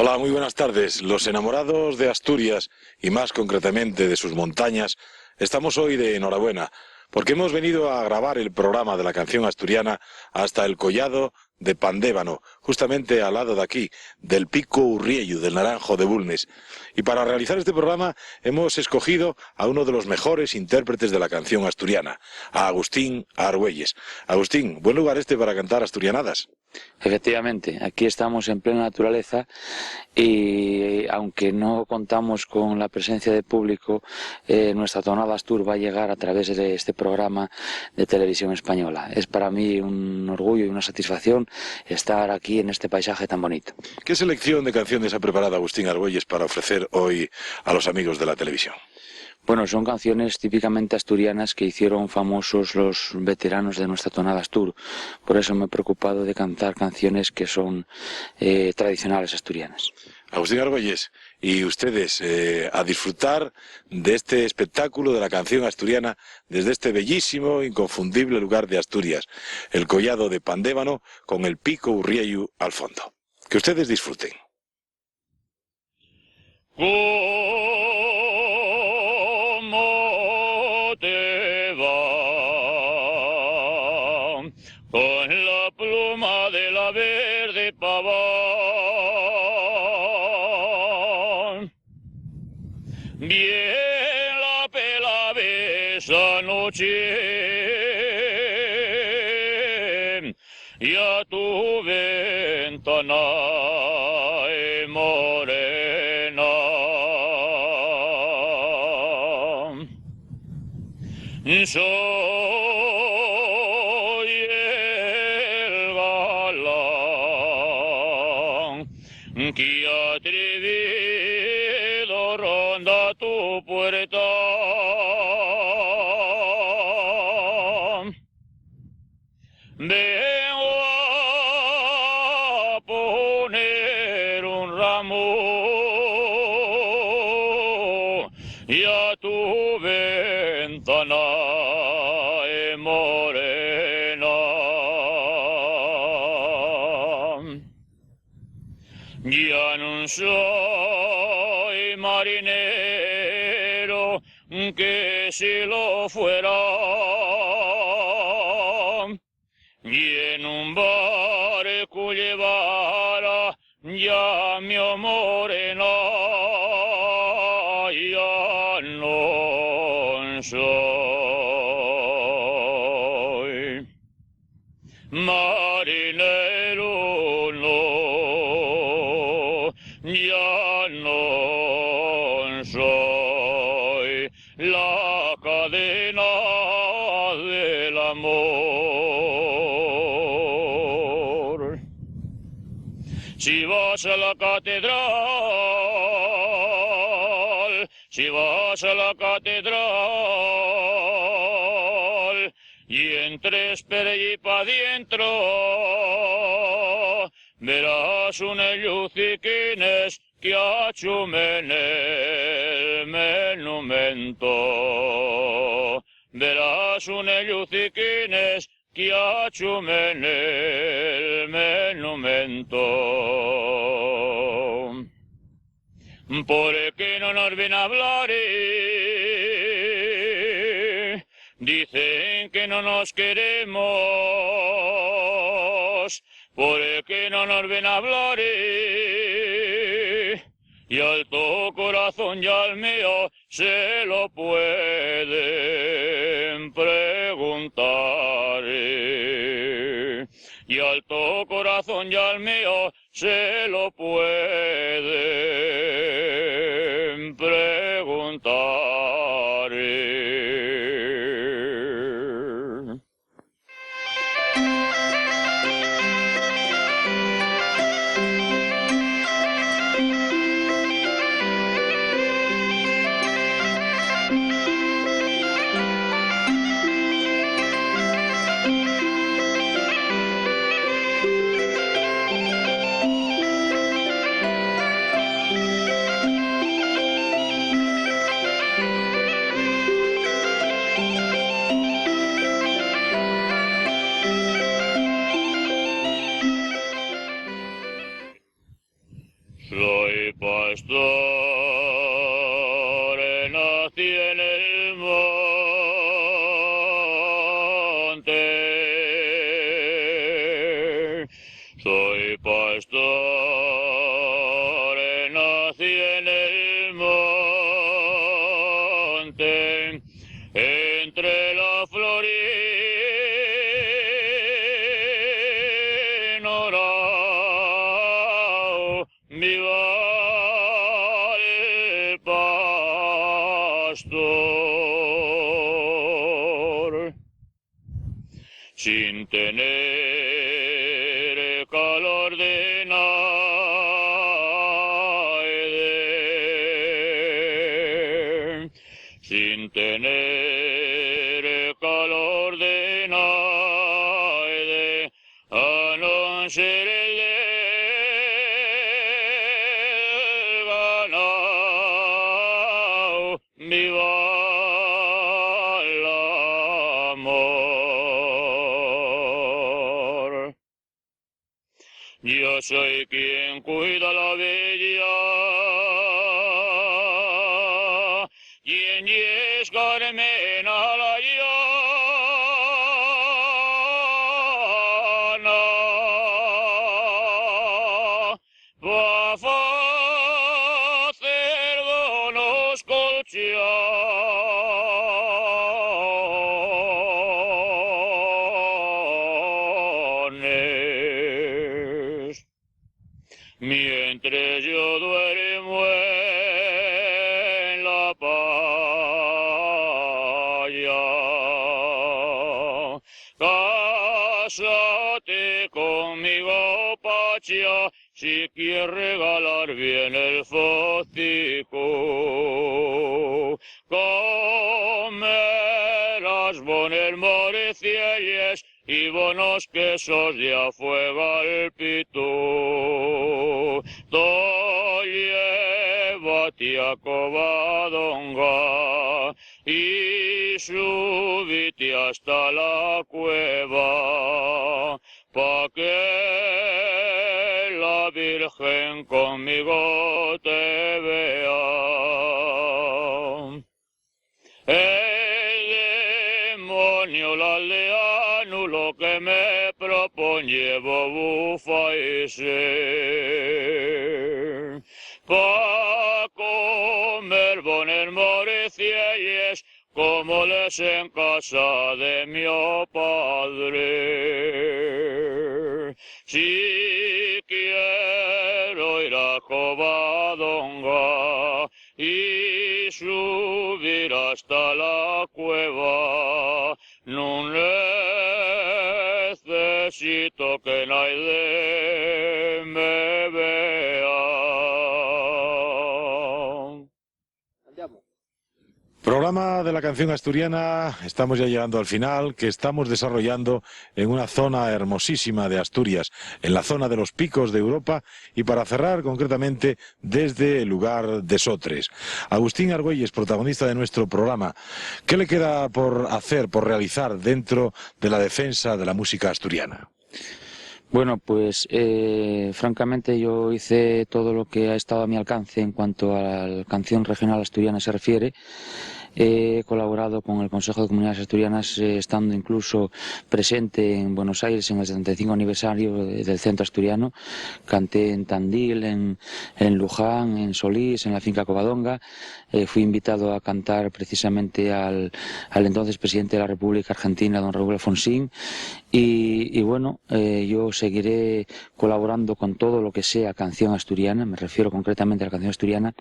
Hola, muy buenas tardes. Los enamorados de Asturias, y más concretamente de sus montañas, estamos hoy de enhorabuena, porque hemos venido a grabar el programa de la canción asturiana hasta el collado de Pandévano, justamente al lado de aquí, del Pico Urriellu, del Naranjo de Bulnes. Y para realizar este programa hemos escogido a uno de los mejores intérpretes de la canción asturiana, a Agustín Argüelles. Agustín, buen lugar este para cantar asturianadas. Efectivamente, aquí estamos en plena naturaleza y aunque no contamos con la presencia de público, nuestra tonada Astur va a llegar a través de este programa de televisión española. Es para mí un orgullo y una satisfacción estar aquí en este paisaje tan bonito. ¿Qué selección de canciones ha preparado Agustín Argüelles para ofrecer hoy a los amigos de la televisión? Bueno, son canciones típicamente asturianas que hicieron famosos los veteranos de nuestra tonada Astur. Por eso me he preocupado de cantar canciones que son tradicionales asturianas. Agustín Argüelles, y ustedes a disfrutar de este espectáculo de la canción asturiana desde este bellísimo, inconfundible lugar de Asturias, el collado de Pandévano con el Pico Urriellu al fondo. Que ustedes disfruten. ¿Cómo te va con la pluma de la verde paván? Bien la pela esa noche y a tu ventana morena. Soy el galán que atrevido ronda tu puerta. Vengo a poner un ramo y a tu ventana morena. Ya no soy marinero, que si lo fuera, y en un barco llevara ya mi morena. Ya no soy marinero, no, ya no soy la cadena del amor. Si vas a la catedral, si vas a la catedral y entres per allí pa' dentro, verás unos luciquines que achumen el monumento. Verás unos luciquines que achumen el monumento. ¿Por qué no nos ven a hablar? Dicen que no nos queremos. ¿Por qué no nos ven a hablar? Y alto corazón ya al mío se lo pueden preguntar. Y alto corazón ya al mío se lo pueden preguntar. Soy pastor, nací en el monte. Soy pastor, nací en el monte, entre la flor y norao, viva el pastor, sin tener calor de naide, sin tener calor de naide, a no ser el del ganao, viva el amor. Yo soy quien cuida la bella, quien es Carmen a la llana, va a hacer bonos colchones. Mientras yo duermo en la playa, cásate conmigo, Pacha, si quieres regalar bien el focico. Comerás bones morecielles y bonos quesos de a fuego al pitu. Llévate a Covadonga y súbite hasta la cueva, pa' que la Virgen conmigo te vea. El demonio, la aldeano, lo que me propone, bufa ese. Pa' comer bones morecielles, como les en casa de mi padre. Si quiero ir a Covadonga y subir hasta la cueva, no necesito que nadie me vea. Programa de la canción asturiana, estamos ya llegando al final, que estamos desarrollando en una zona hermosísima de Asturias, en la zona de los picos de Europa, y para cerrar concretamente desde el lugar de Sotres. Agustín Argüelles, protagonista de nuestro programa, ¿qué le queda por hacer, por realizar dentro de la defensa de la música asturiana? Bueno, pues francamente yo hice todo lo que ha estado a mi alcance en cuanto a la canción regional asturiana se refiere. He colaborado con el Consejo de Comunidades Asturianas, estando incluso presente en Buenos Aires en el 75 aniversario del Centro Asturiano. Canté en Tandil, en Luján, en Solís, en la finca Covadonga. Fui invitado a cantar precisamente al entonces presidente de la República Argentina, don Raúl Alfonsín. Y bueno, yo seguiré colaborando con todo lo que sea canción asturiana, me refiero concretamente a la canción asturiana.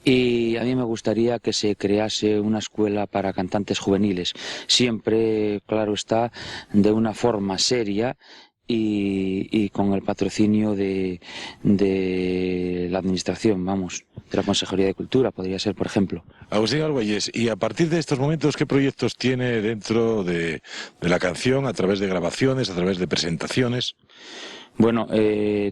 Y a mí me gustaría que se crease una escuela para cantantes juveniles, siempre, claro está, de una forma seria y con el patrocinio de la administración, vamos, de la Consejería de Cultura, podría ser, por ejemplo. Agustín Argüelles, y a partir de estos momentos, ¿qué proyectos tiene dentro de la canción, a través de grabaciones, a través de presentaciones? Bueno,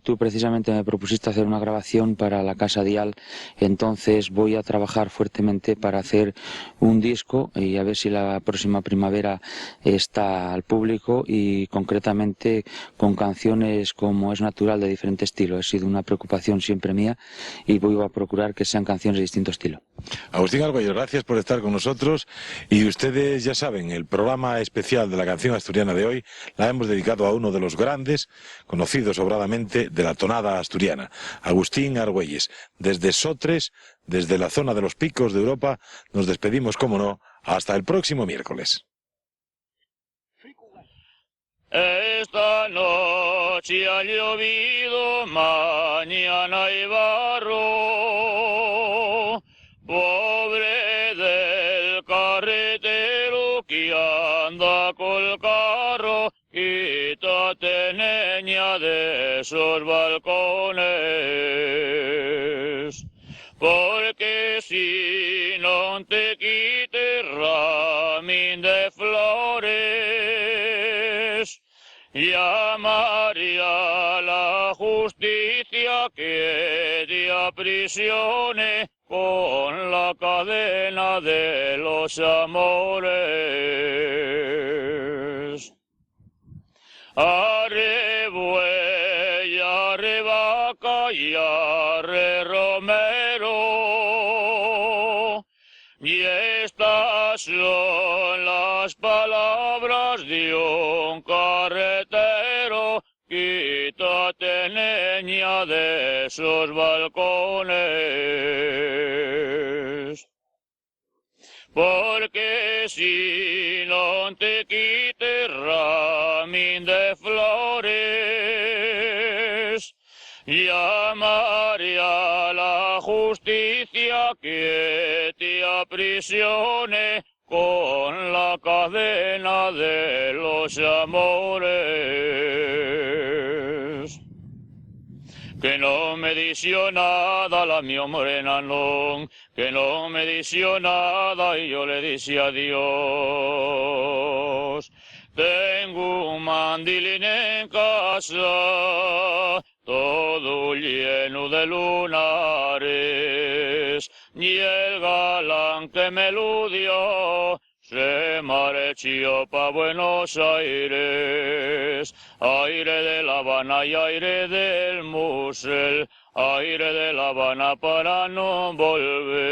tú precisamente me propusiste hacer una grabación para la Casa Dial, entonces voy a trabajar fuertemente para hacer un disco y a ver si la próxima primavera está al público y concretamente con canciones como es natural de diferente estilo. Ha sido una preocupación siempre mía y voy a procurar que sean canciones de distinto estilo. Agustín Argüelles, gracias por estar con nosotros y ustedes ya saben, el programa especial de la canción asturiana de hoy la hemos dedicado a uno de los grandes, conocido sobradamente, de la tonada asturiana, Agustín Argüelles. Desde Sotres, desde la zona de los Picos de Europa, nos despedimos, como no, hasta el próximo miércoles. Esta noche ha llovido, mañana hay barro. Pobre del carretero que anda col carro, quítate, niña, de esos balcones. Porque si no te quites ramín de flores, llamaría a la justicia que te aprisione con la cadena de los amores. Arre buey, arre vaca y arre romero, y estas son las palabras de un carretero. Quítate, niña, de esos balcones. Porque si no te quites ramín de flores, llamaré a la justicia que te aprisione con la cadena de los amores. Que no me dició nada la mi morena, non, que no me dició nada y yo le dije adiós. Tengo un mandilín en casa, todo lleno de lunares, y el galán que me lo dio se marchó pa' Buenos Aires, aire de La Habana y aire del Musel, aire de La Habana para no volver.